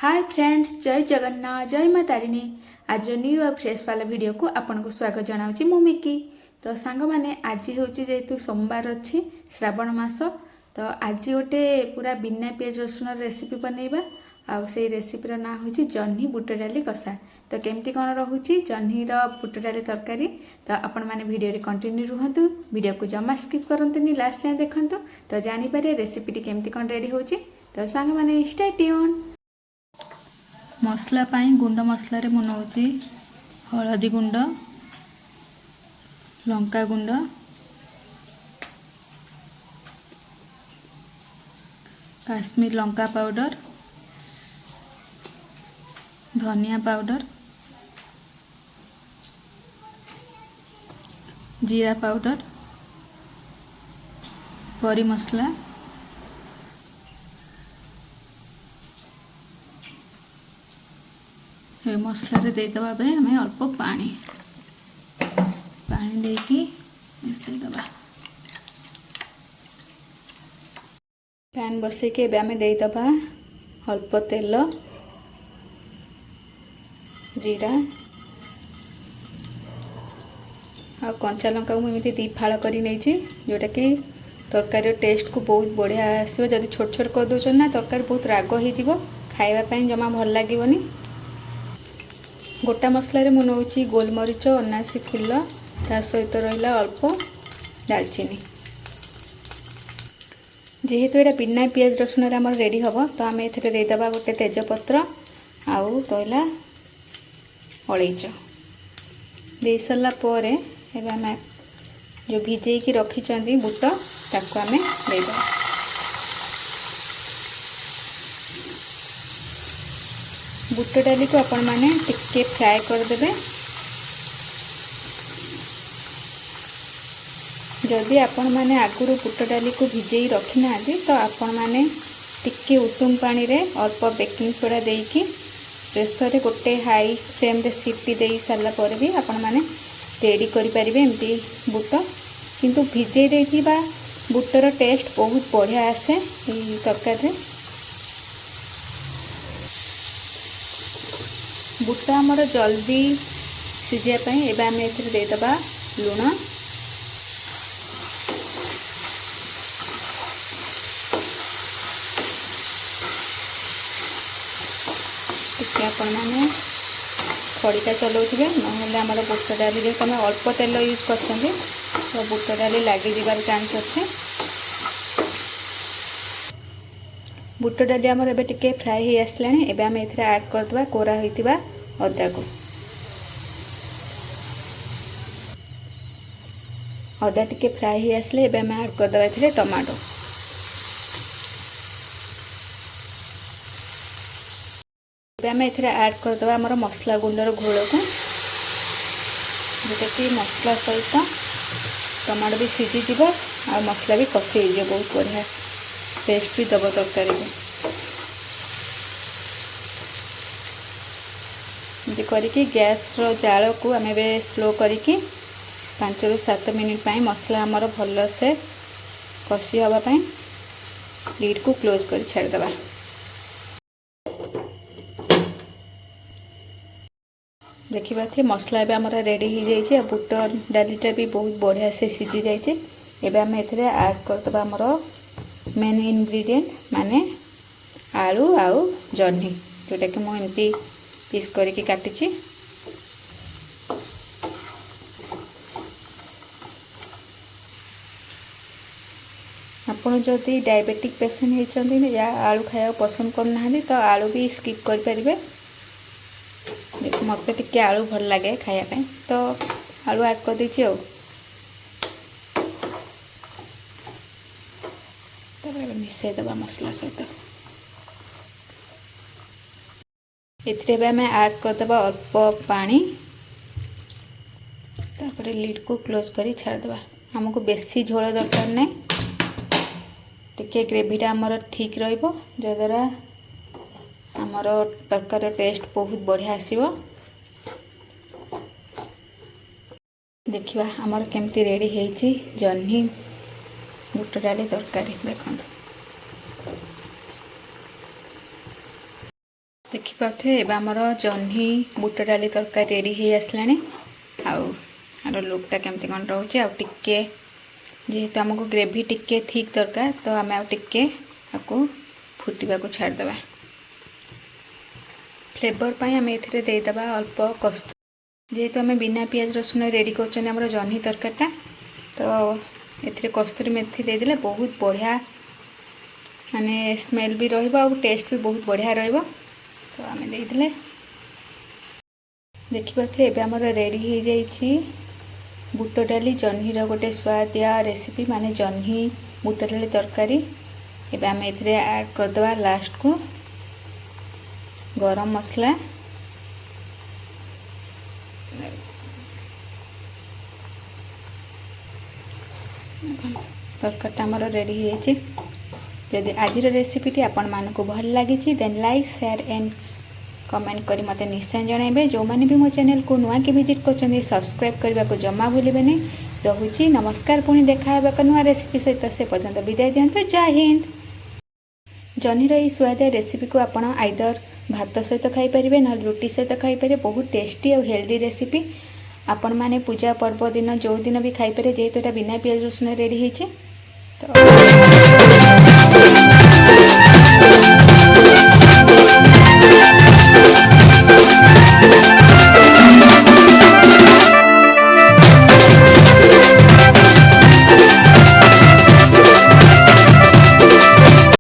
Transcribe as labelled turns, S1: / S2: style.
S1: Hi friends, जय जगन्नाथ, जय माँ तारिणी। आज न्यू और फ्रेश वाला वीडियो को आपन को स्वागत जनाऊँ मु मिकी। तो सांग मैंने आज हूँ जेहेतु सोमवार अच्छी श्रावण मास, तो आज गोटे पूरा बिना पियाज रसुण रेसिपी बनैबा। आउ से रेसिपीर ना हूँ जह्नी बुट डाली कषा। तो केमती कौन रोचे जह्नी बुट डाली तरकारी, तो आपण मैंने वीडियो कंटिन्यू रुहतु, वीडियो को जमा स्किप करंतुनी, लास्ट जाए देखु तो जानीपर रेसिपी केमती कौन रेडी होची। तो सांग मैंने स्टे ट्यून। मसला पाई गुंड मसला रे मुनौची हलदी गुंड, लंका गुंड, काश्मीर लंका पाउडर, धनिया पाउडर, जीरा पाउडर, करी मसला, ये मसला रे देदेबा हमें अल्प पानी पानी देकी मिसईदेबा। पैन बसैके आम देदेबा अल्प तेल, जीरा आ कंचा लंका को एमती दी फाड़ कर जोटा कि तरकारी टेस्ट को बहुत बढ़िया आसो। जदि छोट छोट कर दौन ना तरकारी बहुत राग हो खावाई जमा भल लगे। गोटा मसला मु नौची गोलमरीच, अनासी फूल, ता सहित रहा अल्प दालचीनी। जेहेतु यहाँ बिना पियाज रसुण आम रेडी हम, तो आम एदेबा गोटे तेजपत्र आउ रहा अलैच दे सारा पर आम जो भिजेकी रखी बुट ताको आम देदेबा। बुट डाली को आपण मैंने टिके फ्राए करदे। जदि आपण मैंने आगुरी बुट डाली को भिजे रखी ना तो आपण मैंने टिके उषुम पानी रे अल्प बेकिंग सोडा देकी प्रेसर रे गोटे हाई फ्लेम रे सीटी दे सारा पर भी आपण मैंने रेडी करि परिबे एमती बुट। किंतु भिजे देथिबा बुटर टेस्ट बहुत बढ़िया आसे ई तरकारी रे। बुट आमर जल्दी सीझापी एवं आम देदेबा लुण, टिके आपण मैंने खड़ीटा चलाउे ना आम बुट डाली जेहेतु आम अल्प तेल यूज कर तो बुट डाली लगी जबार चांस अच्छे। बुट डाली आमर एबे टिके फ्राए हो आसलानी। एबे आम एथिरे ऐड करदबा कोरा होइतिबा अदा को। अदा टिके फ्राए हो आसले एबे आम ऐड करदबा एथिरे टमाटो। एबे आम एथिरे ऐड करदबा आमर मसला गुंडर घोल को, जोटा कि मसला सहित टमाटो भी सीझीज आ मसला भी कषि हो बहुत बढ़िया टेस्ट भी दब तरकारी को। एमती करके गैस रो जाल को आम ए स्लो करके 5 ରୁ 7 मिनिट मसला आमर भल से कषि हाँपाई लीड को क्लोज कर छाड़देबा। देखिए थे मसला एवं आमर रेडी हो जाए। बुट डालीटा भी बहुत बढ़िया से सीझी जाए। एवं आम एथिरे ऐड करदबा आमर मेन इनग्रेडिएंट माने आलू आउ जह्नी, जोटा कि मुझे पीस करके काटिची। आपन जदि डायबिटिक पेशेंट होती या आलू खाया पसंद करना तो आलू भी स्किप करें। मत टिके आलू भल लगे खायापी तो आलू ऐड कर देछि। मिसईदेबा मसला सहित एथिरे आम ऐड करदबा अल्प पानी, तापर लीड को क्लोज करी छाड़देबा। हमको बेसी झोल दरकार नहीं, टिके ग्रेवीटा आमर ठीक रहिबो जद्वारा आमर तरकारी टेस्ट बहुत बढ़िया आसीबो। देखिबा आमर केमती रेडी हेची जह्नी बुट डाली तरकारी। देखंतु देखिपारे एवं आमर जह्नी बुट डाली तरकारी रेडी हो आसला आर लुकटा केमती कौन रोचे आके जेहेतु आमको ग्रेवी टिके थिक दरकार तो आम आके आपको फुटा को छाड़दे फ्लेवर पर आम एदेबा अल्प कस्तूरी जेहेतु आम बिना पियाज रसुण रेडी कर जह्नी तरकारीटा तो ये कस्तूरी मेथी देदेले बहुत बढ़िया माने स्मेल भी रहा टेस्ट भी बहुत बढ़िया रहा तो आम देदेले देखिए एवं आमर रेडी हो जाइए बुट डाली जह्नीर गोटे स्वादिया रेसिपी माने जह्नी बुट डाली तरकारी एवं आम ए ऐड करदे लास्ट को गरम मसला तरकारीटा आमर रेडी हो जाइए जदि आज रेसिपीटी आपण मानक भल लगी then like share and comment करी मते निश्चय जणाइबे जो माने भी मो चैनल को नुआ के विजिट करछन सब्सक्राइब करबा को जमा भूलिबे नहीं रहुची नमस्कार पुणी देखा नुआ रेसिपी सहित से पर्यंत विदाय दियंतु जय हिंद। जह्नीर ये स्वादिया रेसिपी को आपण आइदर भात सहित खाई परिबे न रुटी सहित खाई परिबे बहुत टेस्टी और हेल्दी रेसिपी आपण माने पूजा पर्व दिन जो दिन भी खाई पारे जेहेतु बिना पियाज रसुण रेडी होइछे तो